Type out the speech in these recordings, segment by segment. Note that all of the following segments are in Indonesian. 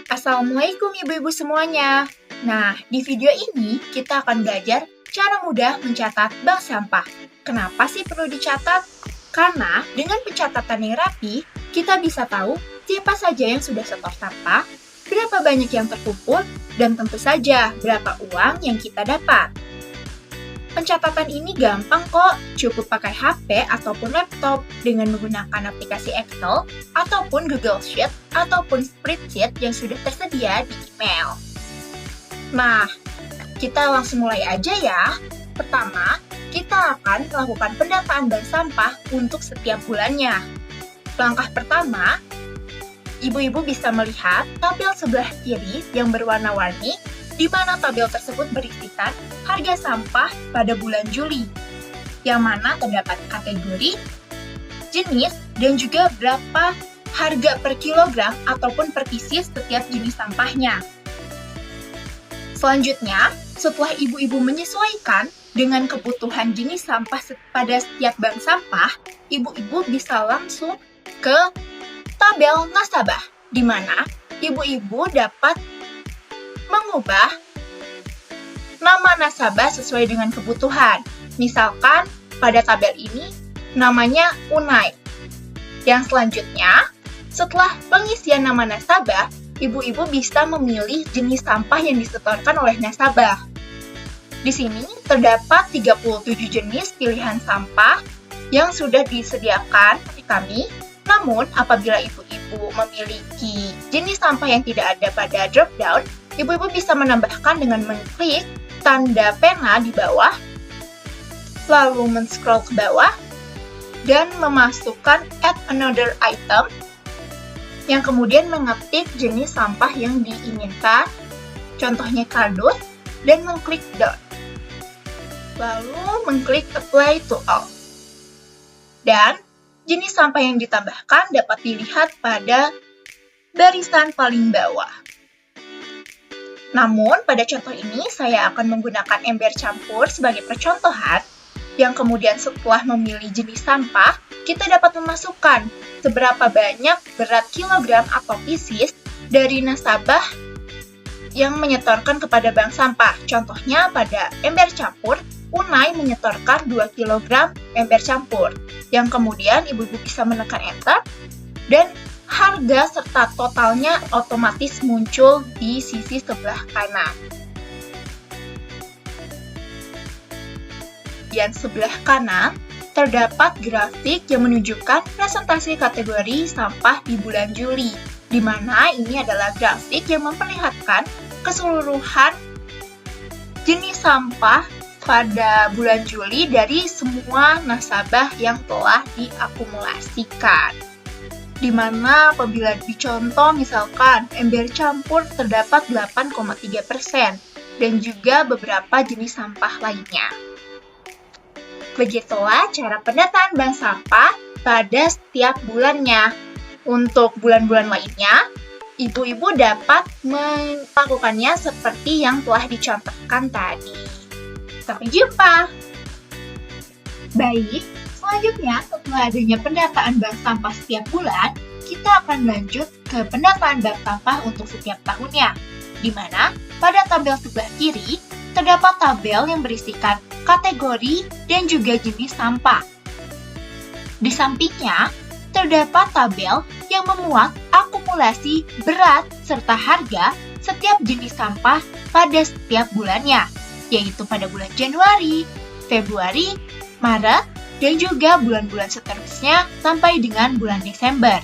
Assalamualaikum ibu-ibu semuanya. Nah, di video ini kita akan belajar cara mudah mencatat bank sampah. Kenapa sih perlu dicatat? Karena dengan pencatatan yang rapi, kita bisa tahu siapa saja yang sudah setor sampah, berapa banyak yang terkumpul, dan tentu saja berapa uang yang kita dapat. Pencatatan ini gampang kok, cukup pakai HP ataupun laptop dengan menggunakan aplikasi Excel ataupun Google Sheet ataupun spreadsheet yang sudah tersedia di email. Nah, kita langsung mulai aja ya. Pertama, kita akan melakukan pendataan bank sampah untuk setiap bulannya. Langkah pertama, ibu-ibu bisa melihat tabel sebelah kiri yang berwarna-warni di mana tabel tersebut berisikan harga sampah pada bulan Juli, yang mana terdapat kategori, jenis, dan juga berapa harga per kilogram ataupun per pieces setiap jenis sampahnya. Selanjutnya, setelah ibu-ibu menyesuaikan dengan kebutuhan jenis sampah pada setiap bank sampah, ibu-ibu bisa langsung ke tabel nasabah, di mana ibu-ibu dapat mengubah nama nasabah sesuai dengan kebutuhan. Misalkan pada tabel ini namanya Unai. Yang selanjutnya, setelah pengisian nama nasabah, ibu-ibu bisa memilih jenis sampah yang disetorkan oleh nasabah. Di sini terdapat 37 jenis pilihan sampah yang sudah disediakan oleh kami. Namun, apabila ibu-ibu memiliki jenis sampah yang tidak ada pada drop-down, ibu-ibu bisa menambahkan dengan mengklik tanda pena di bawah, lalu men-scroll ke bawah, dan memasukkan add another item, yang kemudian mengetik jenis sampah yang diinginkan, contohnya kardus, dan mengklik done. Lalu mengklik apply to all. Dan jenis sampah yang ditambahkan dapat dilihat pada barisan paling bawah. Namun, pada contoh ini saya akan menggunakan ember campur sebagai percontohan, yang kemudian setelah memilih jenis sampah, kita dapat memasukkan seberapa banyak berat kilogram atau pieces dari nasabah yang menyetorkan kepada bank sampah. Contohnya pada ember campur, Unai menyetorkan 2 kg ember campur, yang kemudian ibu-ibu bisa menekan enter, dan harga serta totalnya otomatis muncul di sisi sebelah kanan. Di sebelah kanan, terdapat grafik yang menunjukkan presentasi kategori sampah di bulan Juli, di mana ini adalah grafik yang memperlihatkan keseluruhan jenis sampah pada bulan Juli dari semua nasabah yang telah diakumulasikan. Di mana apabila dicontoh misalkan ember campur terdapat 8,3% dan juga beberapa jenis sampah lainnya. Begitulah cara pendataan bank sampah pada setiap bulannya. Untuk bulan-bulan lainnya, ibu-ibu dapat melakukannya seperti yang telah dicontohkan tadi. Sampai jumpa! Baik, selanjutnya setelah adanya pendataan bank sampah setiap bulan, kita akan lanjut ke pendataan bank sampah untuk setiap tahunnya, di mana pada tabel sebelah kiri terdapat tabel yang berisikan kategori dan juga jenis sampah. Di sampingnya terdapat tabel yang memuat akumulasi berat serta harga setiap jenis sampah pada setiap bulannya, yaitu pada bulan Januari, Februari, Maret, dan juga bulan-bulan seterusnya sampai dengan bulan Desember.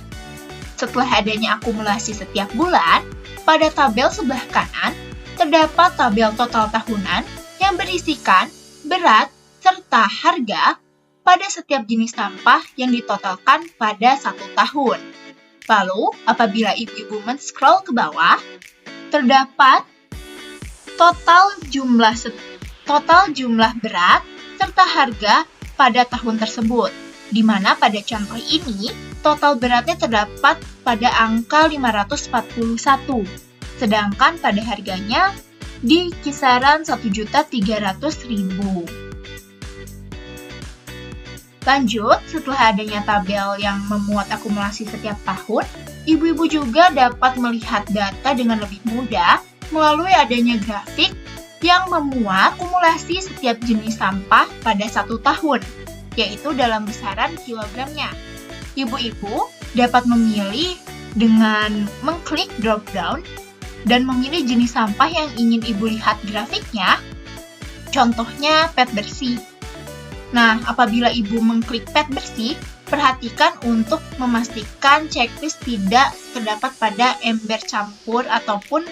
Setelah adanya akumulasi setiap bulan, pada tabel sebelah kanan terdapat tabel total tahunan yang berisikan berat serta harga pada setiap jenis sampah yang ditotalkan pada 1 tahun. Lalu, apabila ibu-ibu men-scroll ke bawah, terdapat total jumlah berat serta harga pada tahun tersebut, di mana pada contoh ini total beratnya terdapat pada angka 541, sedangkan pada harganya di kisaran 1.300.000. Lanjut, setelah adanya tabel yang memuat akumulasi setiap tahun, Ibu-ibu juga dapat melihat data dengan lebih mudah melalui adanya grafik yang memuat kumulasi setiap jenis sampah pada 1 tahun, yaitu dalam besaran kilogramnya. Ibu-ibu dapat memilih dengan mengklik drop-down dan memilih jenis sampah yang ingin ibu lihat grafiknya, contohnya PET bersih. Nah, apabila ibu mengklik PET bersih, perhatikan untuk memastikan checklist tidak terdapat pada ember campur ataupun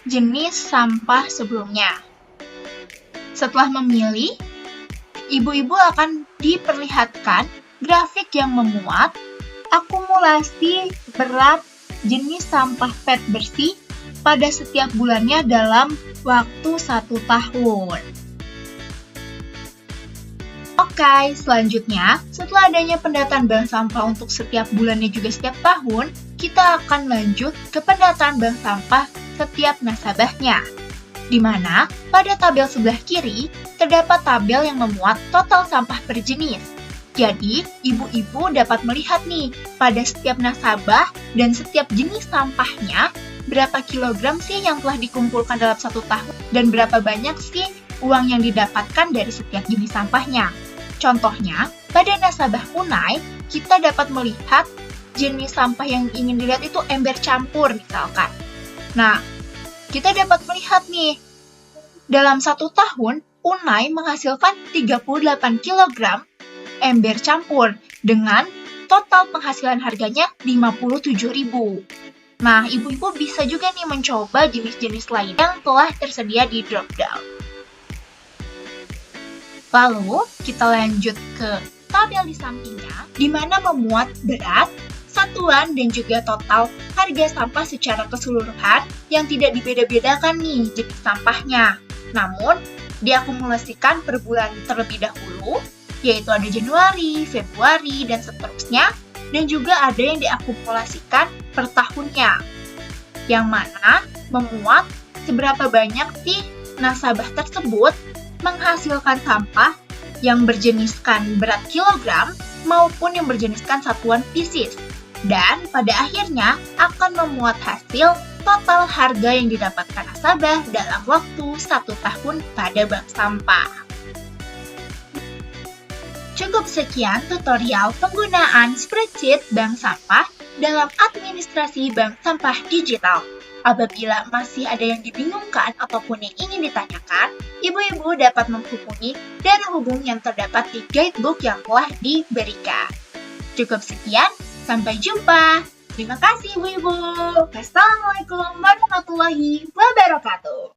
jenis sampah sebelumnya. Setelah memilih, ibu-ibu akan diperlihatkan grafik yang memuat akumulasi berat jenis sampah PET bersih pada setiap bulannya dalam waktu 1 tahun. Oke, selanjutnya, setelah adanya pendataan bank sampah untuk setiap bulannya juga setiap tahun, kita akan lanjut ke pendataan bank sampah setiap nasabahnya. Di mana, pada tabel sebelah kiri, terdapat tabel yang memuat total sampah per jenis. Jadi, ibu-ibu dapat melihat nih, pada setiap nasabah dan setiap jenis sampahnya, berapa kilogram sih yang telah dikumpulkan dalam 1 tahun, dan berapa banyak sih uang yang didapatkan dari setiap jenis sampahnya. Contohnya, pada nasabah Unai, kita dapat melihat jenis sampah yang ingin dilihat itu ember campur misalkan. Nah, kita dapat melihat nih, dalam 1 tahun, Unai menghasilkan 38 kg ember campur dengan total penghasilan harganya 57.000. Nah, ibu-ibu bisa juga nih mencoba jenis-jenis lain yang telah tersedia di drop-down. Lalu, kita lanjut ke tabel di sampingnya, di mana memuat berat, satuan, dan juga total harga sampah secara keseluruhan yang tidak dibeda-bedakan nih jenis sampahnya. Namun, diakumulasikan per bulan terlebih dahulu, yaitu ada Januari, Februari, dan seterusnya, dan juga ada yang diakumulasikan per tahunnya, yang mana memuat seberapa banyak sih nasabah tersebut menghasilkan sampah yang berjeniskan berat kilogram maupun yang berjeniskan satuan pieces. Dan pada akhirnya akan memuat hasil total harga yang didapatkan nasabah dalam waktu 1 tahun pada bank sampah. Cukup sekian tutorial penggunaan spreadsheet bank sampah dalam administrasi bank sampah digital. Apabila masih ada yang dibingungkan ataupun yang ingin ditanyakan, ibu-ibu dapat menghubungi dan hubung yang terdapat di guidebook yang telah diberikan. Cukup sekian, sampai jumpa. Terima kasih ibu-ibu. Wassalamualaikum warahmatullahi wabarakatuh.